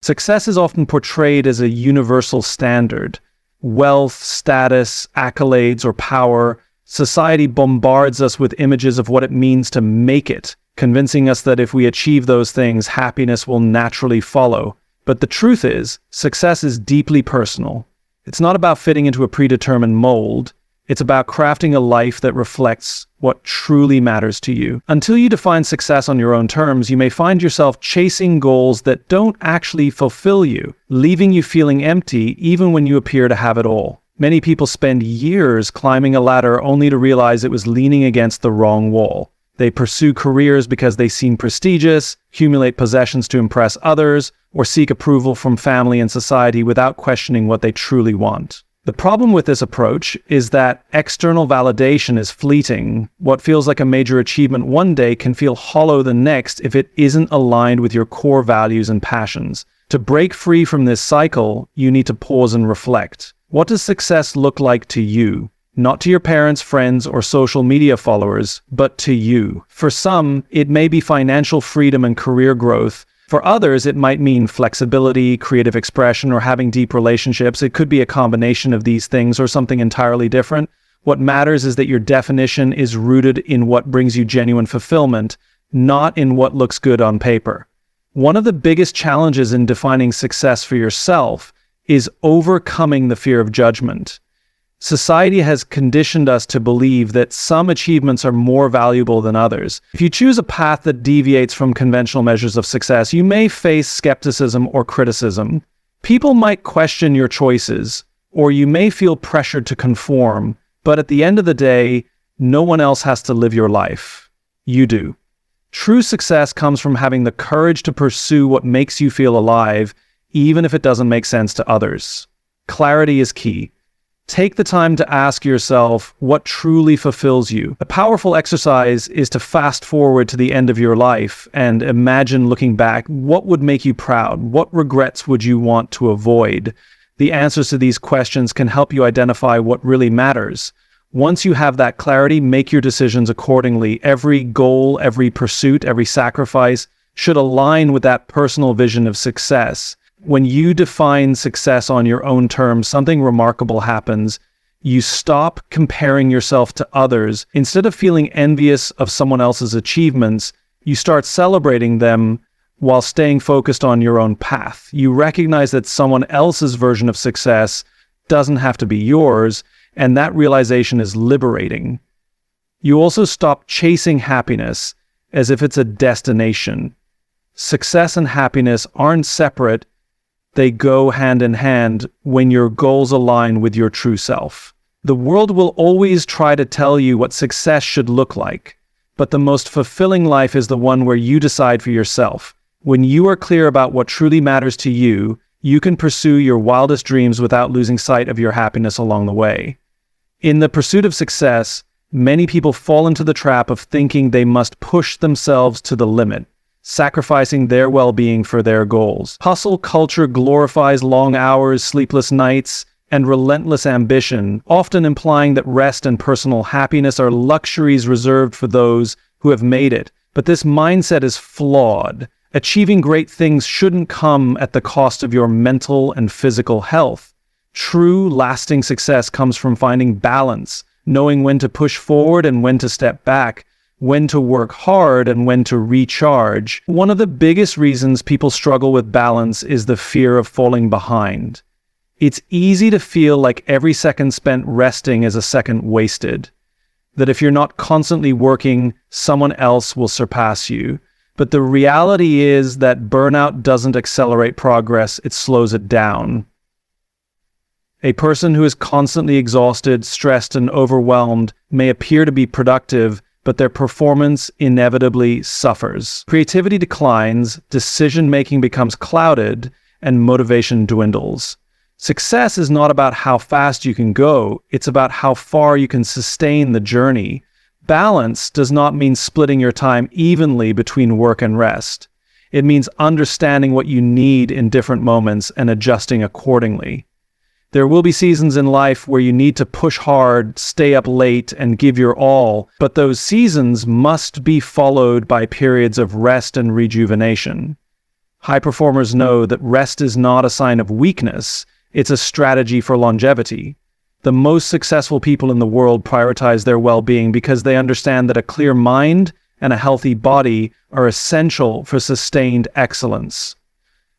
Success is often portrayed as a universal standard. Wealth, status, accolades, or power. Society bombards us with images of what it means to make it, convincing us that if we achieve those things, happiness will naturally follow. But the truth is, success is deeply personal. It's not about fitting into a predetermined mold. It's about crafting a life that reflects what truly matters to you. Until you define success on your own terms, you may find yourself chasing goals that don't actually fulfill you, leaving you feeling empty even when you appear to have it all. Many people spend years climbing a ladder only to realize it was leaning against the wrong wall. They pursue careers because they seem prestigious, accumulate possessions to impress others, or seek approval from family and society without questioning what they truly want. The problem with this approach is that external validation is fleeting. What feels like a major achievement one day can feel hollow the next if it isn't aligned with your core values and passions. To break free from this cycle, you need to pause and reflect. What does success look like to you? Not to your parents, friends, or social media followers, but to you. For some, it may be financial freedom and career growth. For others, it might mean flexibility, creative expression, or having deep relationships. It could be a combination of these things or something entirely different. What matters is that your definition is rooted in what brings you genuine fulfillment, not in what looks good on paper. One of the biggest challenges in defining success for yourself is overcoming the fear of judgment. Society has conditioned us to believe that some achievements are more valuable than others. If you choose a path that deviates from conventional measures of success, you may face skepticism or criticism. People might question your choices, or you may feel pressured to conform, but at the end of the day, no one else has to live your life. You do. True success comes from having the courage to pursue what makes you feel alive, even if it doesn't make sense to others. Clarity is key. Take the time to ask yourself what truly fulfills you. A powerful exercise is to fast forward to the end of your life and imagine looking back. What would make you proud? What regrets would you want to avoid? The answers to these questions can help you identify what really matters. Once you have that clarity, make your decisions accordingly. Every goal, every pursuit, every sacrifice should align with that personal vision of success. When you define success on your own terms, something remarkable happens. You stop comparing yourself to others. Instead of feeling envious of someone else's achievements, you start celebrating them while staying focused on your own path. You recognize that someone else's version of success doesn't have to be yours, and that realization is liberating. You also stop chasing happiness as if it's a destination. Success and happiness aren't separate. They go hand in hand when your goals align with your true self. The world will always try to tell you what success should look like, but the most fulfilling life is the one where you decide for yourself. When you are clear about what truly matters to you, you can pursue your wildest dreams without losing sight of your happiness along the way. In the pursuit of success, many people fall into the trap of thinking they must push themselves to the limit, sacrificing their well-being for their goals. Hustle culture glorifies long hours, sleepless nights, and relentless ambition, often implying that rest and personal happiness are luxuries reserved for those who have made it. But this mindset is flawed. Achieving great things shouldn't come at the cost of your mental and physical health. True, lasting success comes from finding balance, knowing when to push forward and when to step back, when to work hard and when to recharge. One of the biggest reasons people struggle with balance is the fear of falling behind. It's easy to feel like every second spent resting is a second wasted. That if you're not constantly working, someone else will surpass you. But the reality is that burnout doesn't accelerate progress, it slows it down. A person who is constantly exhausted, stressed, and overwhelmed may appear to be productive, but their performance inevitably suffers. Creativity declines, decision-making becomes clouded, and motivation dwindles. Success is not about how fast you can go, it's about how far you can sustain the journey. Balance does not mean splitting your time evenly between work and rest. It means understanding what you need in different moments and adjusting accordingly. There will be seasons in life where you need to push hard, stay up late, and give your all, but those seasons must be followed by periods of rest and rejuvenation. High performers know that rest is not a sign of weakness, it's a strategy for longevity. The most successful people in the world prioritize their well-being because they understand that a clear mind and a healthy body are essential for sustained excellence.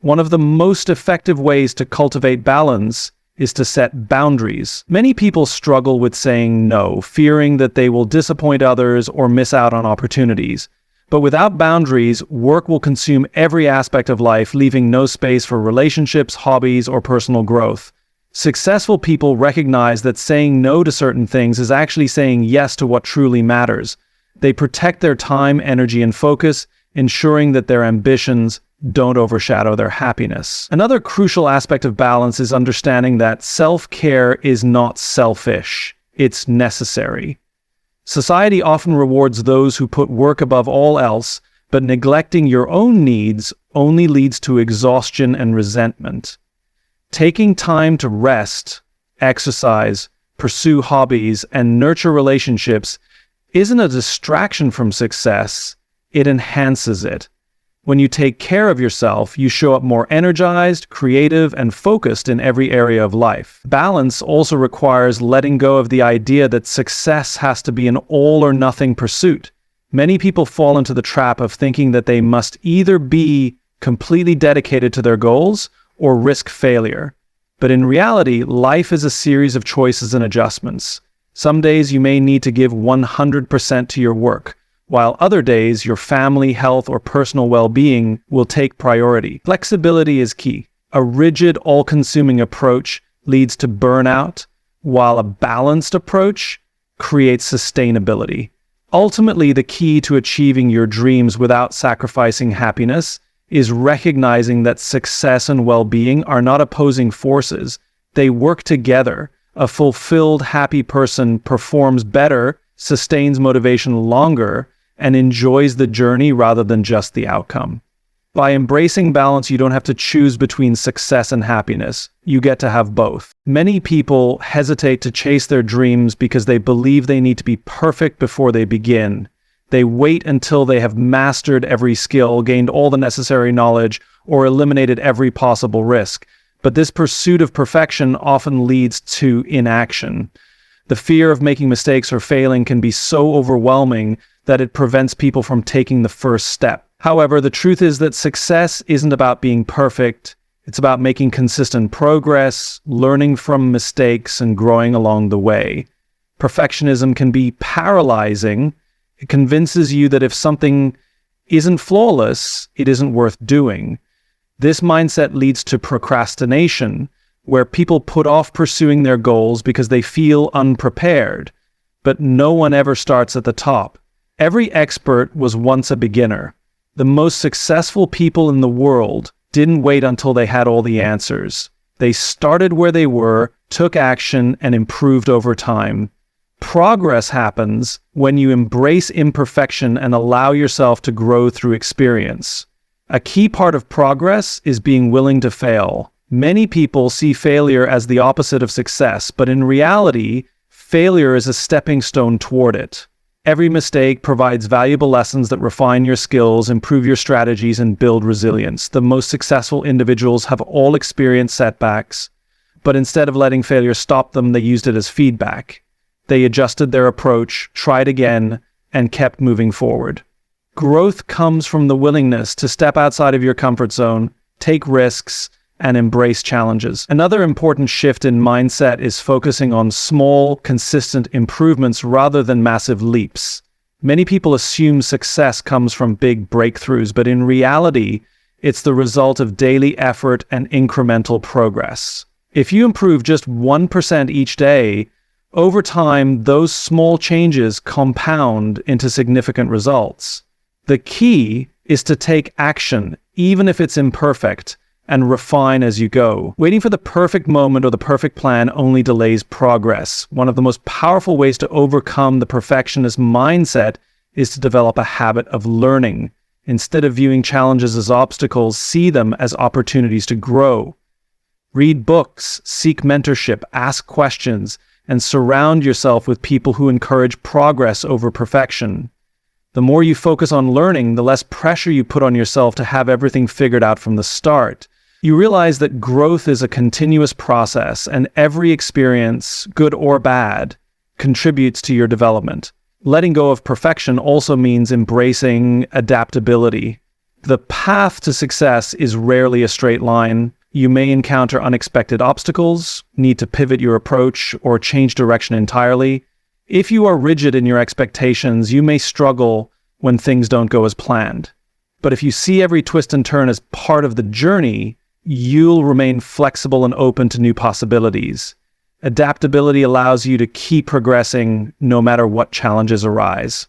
One of the most effective ways to cultivate balance is to set boundaries. Many people struggle with saying no, fearing that they will disappoint others or miss out on opportunities. But without boundaries, work will consume every aspect of life, leaving no space for relationships, hobbies, or personal growth. Successful people recognize that saying no to certain things is actually saying yes to what truly matters. They protect their time, energy, and focus, ensuring that their ambitions don't overshadow their happiness. Another crucial aspect of balance is understanding that self-care is not selfish, it's necessary. Society often rewards those who put work above all else, but neglecting your own needs only leads to exhaustion and resentment. Taking time to rest, exercise, pursue hobbies, and nurture relationships isn't a distraction from success, it enhances it. When you take care of yourself, you show up more energized, creative, and focused in every area of life. Balance also requires letting go of the idea that success has to be an all-or-nothing pursuit. Many people fall into the trap of thinking that they must either be completely dedicated to their goals or risk failure. But in reality, life is a series of choices and adjustments. Some days you may need to give 100% to your work, while other days your family, health, or personal well-being will take priority. Flexibility is key. A rigid, all-consuming approach leads to burnout, while a balanced approach creates sustainability. Ultimately, the key to achieving your dreams without sacrificing happiness is recognizing that success and well-being are not opposing forces. They work together. A fulfilled, happy person performs better, sustains motivation longer, and enjoys the journey rather than just the outcome. By embracing balance, you don't have to choose between success and happiness. You get to have both. Many people hesitate to chase their dreams because they believe they need to be perfect before they begin. They wait until they have mastered every skill, gained all the necessary knowledge, or eliminated every possible risk. But this pursuit of perfection often leads to inaction. The fear of making mistakes or failing can be so overwhelming that it prevents people from taking the first step. However, the truth is that success isn't about being perfect. It's about making consistent progress, learning from mistakes, and growing along the way. Perfectionism can be paralyzing. It convinces you that if something isn't flawless, it isn't worth doing. This mindset leads to procrastination, where people put off pursuing their goals because they feel unprepared. But no one ever starts at the top. Every expert was once a beginner. The most successful people in the world didn't wait until they had all the answers. They started where they were, took action, and improved over time. Progress happens when you embrace imperfection and allow yourself to grow through experience. A key part of progress is being willing to fail. Many people see failure as the opposite of success, but in reality, failure is a stepping stone toward it. Every mistake provides valuable lessons that refine your skills, improve your strategies, and build resilience. The most successful individuals have all experienced setbacks, but instead of letting failure stop them, they used it as feedback. They adjusted their approach, tried again, and kept moving forward. Growth comes from the willingness to step outside of your comfort zone, take risks, and embrace challenges. Another important shift in mindset is focusing on small, consistent improvements rather than massive leaps. Many people assume success comes from big breakthroughs, but in reality, it's the result of daily effort and incremental progress. If you improve just 1% each day, over time, those small changes compound into significant results. The key is to take action, even if it's imperfect, and refine as you go. Waiting for the perfect moment or the perfect plan only delays progress. One of the most powerful ways to overcome the perfectionist mindset is to develop a habit of learning. Instead of viewing challenges as obstacles, see them as opportunities to grow. Read books, seek mentorship, ask questions, and surround yourself with people who encourage progress over perfection. The more you focus on learning, the less pressure you put on yourself to have everything figured out from the start. You realize that growth is a continuous process, and every experience, good or bad, contributes to your development. Letting go of perfection also means embracing adaptability. The path to success is rarely a straight line. You may encounter unexpected obstacles, need to pivot your approach, or change direction entirely. If you are rigid in your expectations, you may struggle when things don't go as planned. But if you see every twist and turn as part of the journey, you'll remain flexible and open to new possibilities. Adaptability allows you to keep progressing no matter what challenges arise.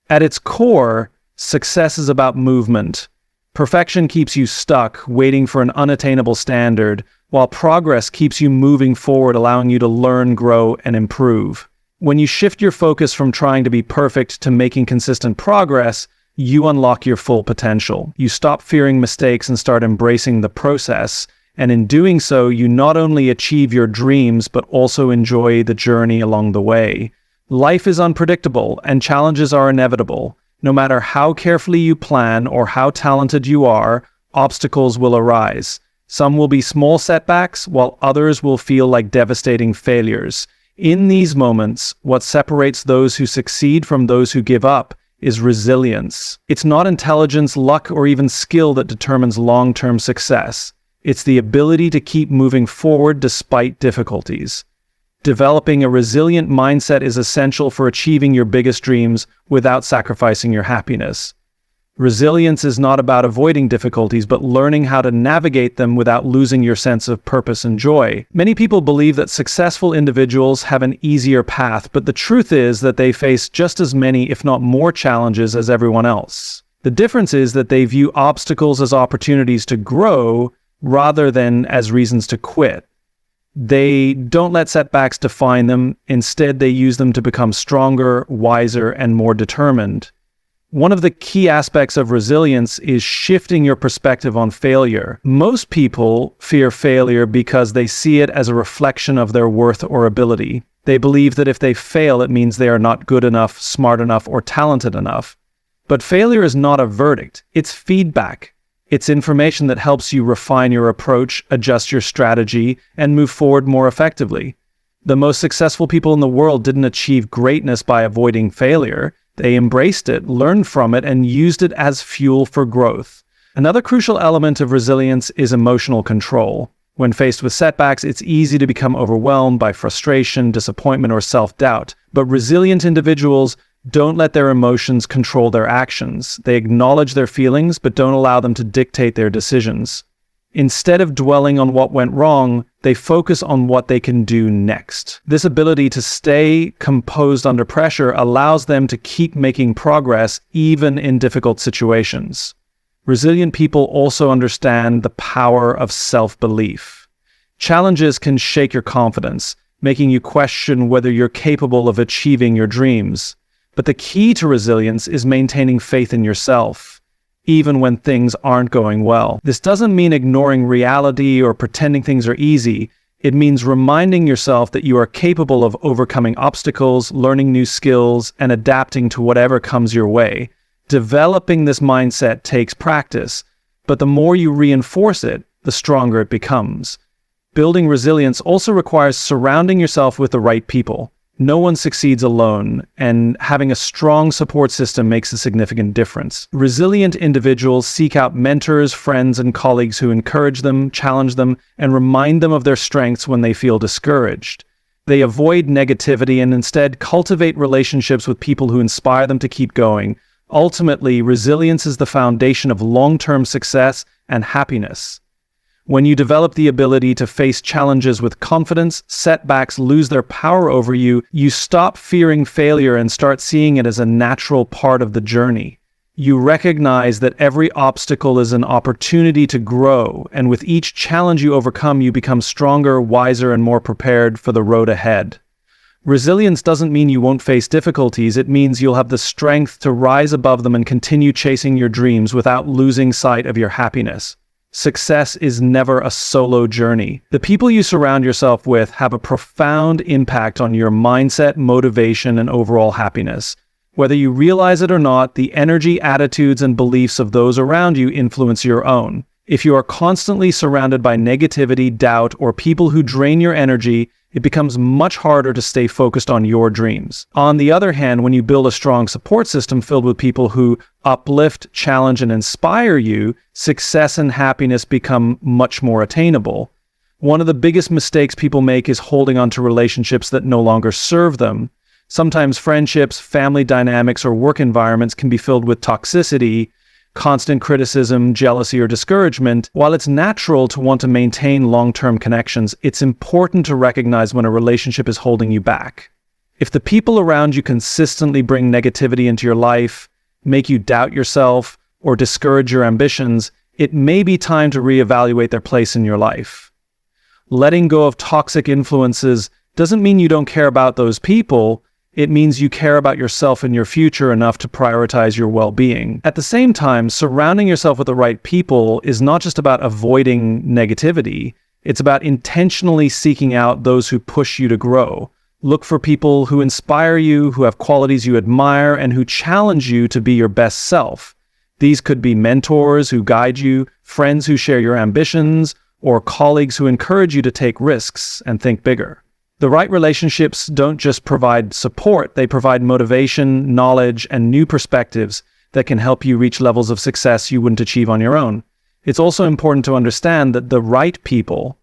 At its core, success is about movement. Perfection keeps you stuck, waiting for an unattainable standard, while progress keeps you moving forward, allowing you to learn, grow, and improve. When you shift your focus from trying to be perfect to making consistent progress, you unlock your full potential. You stop fearing mistakes and start embracing the process. And in doing so, you not only achieve your dreams, but also enjoy the journey along the way. Life is unpredictable, and challenges are inevitable. No matter how carefully you plan or how talented you are, obstacles will arise. Some will be small setbacks, while others will feel like devastating failures. In these moments, what separates those who succeed from those who give up is resilience. It's not intelligence, luck, or even skill that determines long-term success. It's the ability to keep moving forward despite difficulties. Developing a resilient mindset is essential for achieving your biggest dreams without sacrificing your happiness. Resilience is not about avoiding difficulties, but learning how to navigate them without losing your sense of purpose and joy. Many people believe that successful individuals have an easier path, but the truth is that they face just as many, if not more, challenges as everyone else. The difference is that they view obstacles as opportunities to grow rather than as reasons to quit. They don't let setbacks define them. Instead, they use them to become stronger, wiser, and more determined. One of the key aspects of resilience is shifting your perspective on failure. Most people fear failure because they see it as a reflection of their worth or ability. They believe that if they fail, it means they are not good enough, smart enough, or talented enough. But failure is not a verdict. It's feedback. It's information that helps you refine your approach, adjust your strategy, and move forward more effectively. The most successful people in the world didn't achieve greatness by avoiding failure. They embraced it, learned from it, and used it as fuel for growth. Another crucial element of resilience is emotional control. When faced with setbacks, it's easy to become overwhelmed by frustration, disappointment, or self-doubt. But resilient individuals don't let their emotions control their actions. They acknowledge their feelings, but don't allow them to dictate their decisions. Instead of dwelling on what went wrong, they focus on what they can do next. This ability to stay composed under pressure allows them to keep making progress even in difficult situations. Resilient people also understand the power of self-belief. Challenges can shake your confidence, making you question whether you're capable of achieving your dreams. But the key to resilience is maintaining faith in yourself, even when things aren't going well. This doesn't mean ignoring reality or pretending things are easy. It means reminding yourself that you are capable of overcoming obstacles, learning new skills, and adapting to whatever comes your way. Developing this mindset takes practice, but the more you reinforce it, the stronger it becomes. Building resilience also requires surrounding yourself with the right people. No one succeeds alone, and having a strong support system makes a significant difference. Resilient individuals seek out mentors, friends, and colleagues who encourage them, challenge them, and remind them of their strengths when they feel discouraged. They avoid negativity and instead cultivate relationships with people who inspire them to keep going. Ultimately, resilience is the foundation of long-term success and happiness. When you develop the ability to face challenges with confidence, setbacks lose their power over you. You stop fearing failure and start seeing it as a natural part of the journey. You recognize that every obstacle is an opportunity to grow, and with each challenge you overcome, you become stronger, wiser, and more prepared for the road ahead. Resilience doesn't mean you won't face difficulties. It means you'll have the strength to rise above them and continue chasing your dreams without losing sight of your happiness. Success is never a solo journey. The people you surround yourself with have a profound impact on your mindset, motivation, and overall happiness. Whether you realize it or not, the energy, attitudes, and beliefs of those around you influence your own. If you are constantly surrounded by negativity, doubt, or people who drain your energy, it becomes much harder to stay focused on your dreams. On the other hand, when you build a strong support system filled with people who uplift, challenge, and inspire you, success and happiness become much more attainable. One of the biggest mistakes people make is holding on to relationships that no longer serve them. Sometimes friendships, family dynamics, or work environments can be filled with toxicity, constant criticism, jealousy, or discouragement. While it's natural to want to maintain long-term connections, it's important to recognize when a relationship is holding you back. If the people around you consistently bring negativity into your life, make you doubt yourself, or discourage your ambitions, it may be time to reevaluate their place in your life. Letting go of toxic influences doesn't mean you don't care about those people. It means you care about yourself and your future enough to prioritize your well-being. At the same time, surrounding yourself with the right people is not just about avoiding negativity. It's about intentionally seeking out those who push you to grow. Look for people who inspire you, who have qualities you admire, and who challenge you to be your best self. These could be mentors who guide you, friends who share your ambitions, or colleagues who encourage you to take risks and think bigger. The right relationships don't just provide support, they provide motivation, knowledge, and new perspectives that can help you reach levels of success you wouldn't achieve on your own. It's also important to understand that the right people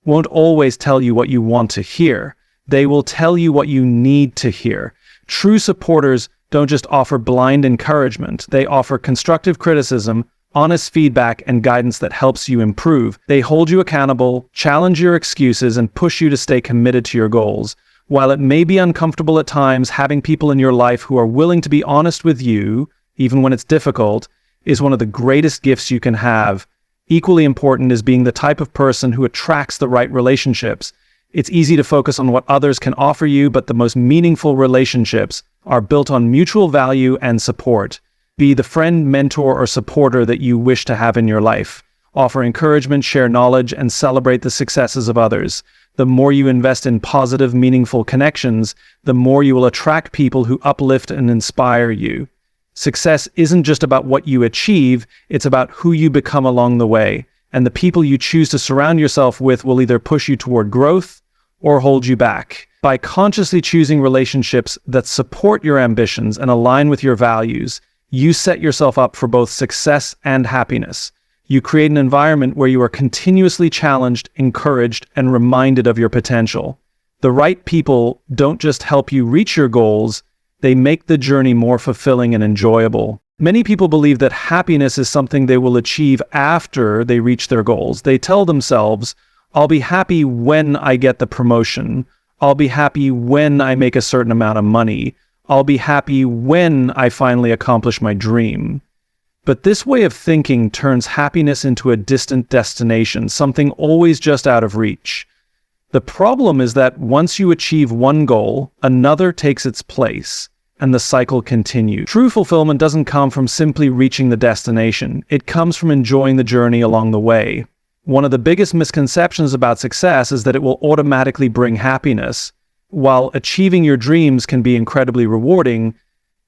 won't always tell you what you want to hear. They will tell you what you need to hear. True supporters don't just offer blind encouragement, they offer constructive criticism, honest feedback, and guidance that helps you improve. They hold you accountable, challenge your excuses, and push you to stay committed to your goals. While it may be uncomfortable at times, having people in your life who are willing to be honest with you, even when it's difficult, is one of the greatest gifts you can have. Equally important is being the type of person who attracts the right relationships. It's easy to focus on what others can offer you, but the most meaningful relationships are built on mutual value and support. Be the friend, mentor, or supporter that you wish to have in your life. Offer encouragement, share knowledge, and celebrate the successes of others. The more you invest in positive, meaningful connections, the more you will attract people who uplift and inspire you. Success isn't just about what you achieve, it's about who you become along the way. And the people you choose to surround yourself with will either push you toward growth or hold you back. By consciously choosing relationships that support your ambitions and align with your values, you set yourself up for both success and happiness. You create an environment where you are continuously challenged, encouraged, and reminded of your potential. The right people don't just help you reach your goals, they make the journey more fulfilling and enjoyable. Many people believe that happiness is something they will achieve after they reach their goals. They tell themselves, I'll be happy when I get the promotion. I'll be happy when I make a certain amount of money. I'll be happy when I finally accomplish my dream. But this way of thinking turns happiness into a distant destination, something always just out of reach. The problem is that once you achieve one goal, another takes its place, and the cycle continues. True fulfillment doesn't come from simply reaching the destination. It comes from enjoying the journey along the way. One of the biggest misconceptions about success is that it will automatically bring happiness. While achieving your dreams can be incredibly rewarding,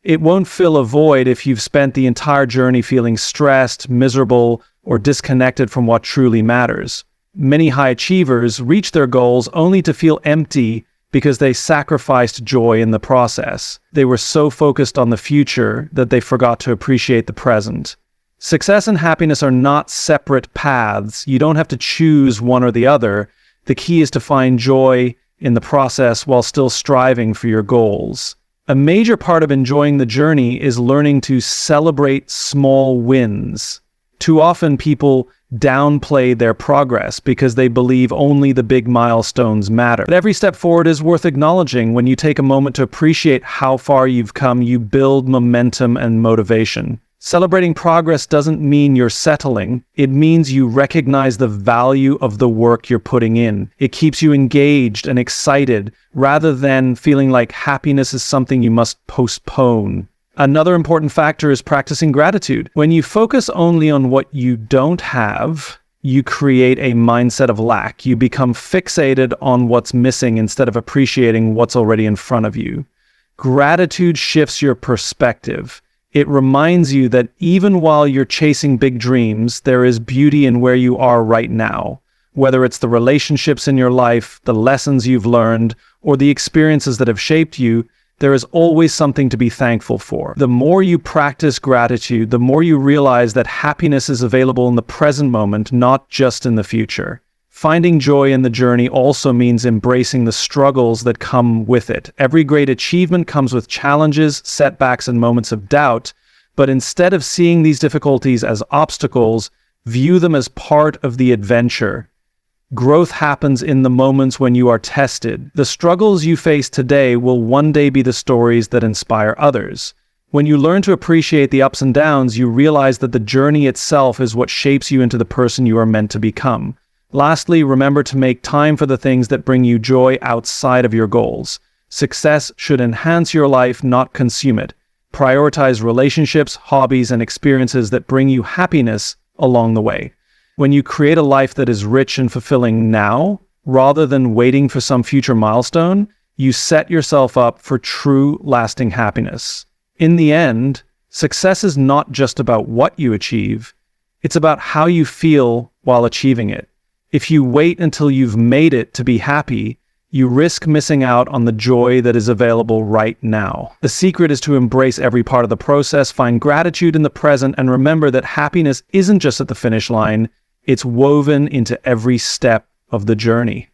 it won't fill a void if you've spent the entire journey feeling stressed, miserable, or disconnected from what truly matters. Many high achievers reach their goals only to feel empty because they sacrificed joy in the process. They were so focused on the future that they forgot to appreciate the present. Success and happiness are not separate paths. You don't have to choose one or the other. The key is to find joy in the process while still striving for your goals. A major part of enjoying the journey is learning to celebrate small wins. Too often people downplay their progress because they believe only the big milestones matter. But every step forward is worth acknowledging. When you take a moment to appreciate how far you've come, you build momentum and motivation. Celebrating progress doesn't mean you're settling. It means you recognize the value of the work you're putting in. It keeps you engaged and excited rather than feeling like happiness is something you must postpone. Another important factor is practicing gratitude. When you focus only on what you don't have, you create a mindset of lack. You become fixated on what's missing instead of appreciating what's already in front of you. Gratitude shifts your perspective. It reminds you that even while you're chasing big dreams, there is beauty in where you are right now. Whether it's the relationships in your life, the lessons you've learned, or the experiences that have shaped you, there is always something to be thankful for. The more you practice gratitude, the more you realize that happiness is available in the present moment, not just in the future. Finding joy in the journey also means embracing the struggles that come with it. Every great achievement comes with challenges, setbacks, and moments of doubt, but instead of seeing these difficulties as obstacles, view them as part of the adventure. Growth happens in the moments when you are tested. The struggles you face today will one day be the stories that inspire others. When you learn to appreciate the ups and downs, you realize that the journey itself is what shapes you into the person you are meant to become. Lastly, remember to make time for the things that bring you joy outside of your goals. Success should enhance your life, not consume it. Prioritize relationships, hobbies, and experiences that bring you happiness along the way. When you create a life that is rich and fulfilling now, rather than waiting for some future milestone, you set yourself up for true, lasting happiness. In the end, success is not just about what you achieve, it's about how you feel while achieving it. If you wait until you've made it to be happy, you risk missing out on the joy that is available right now. The secret is to embrace every part of the process, find gratitude in the present, and remember that happiness isn't just at the finish line, it's woven into every step of the journey.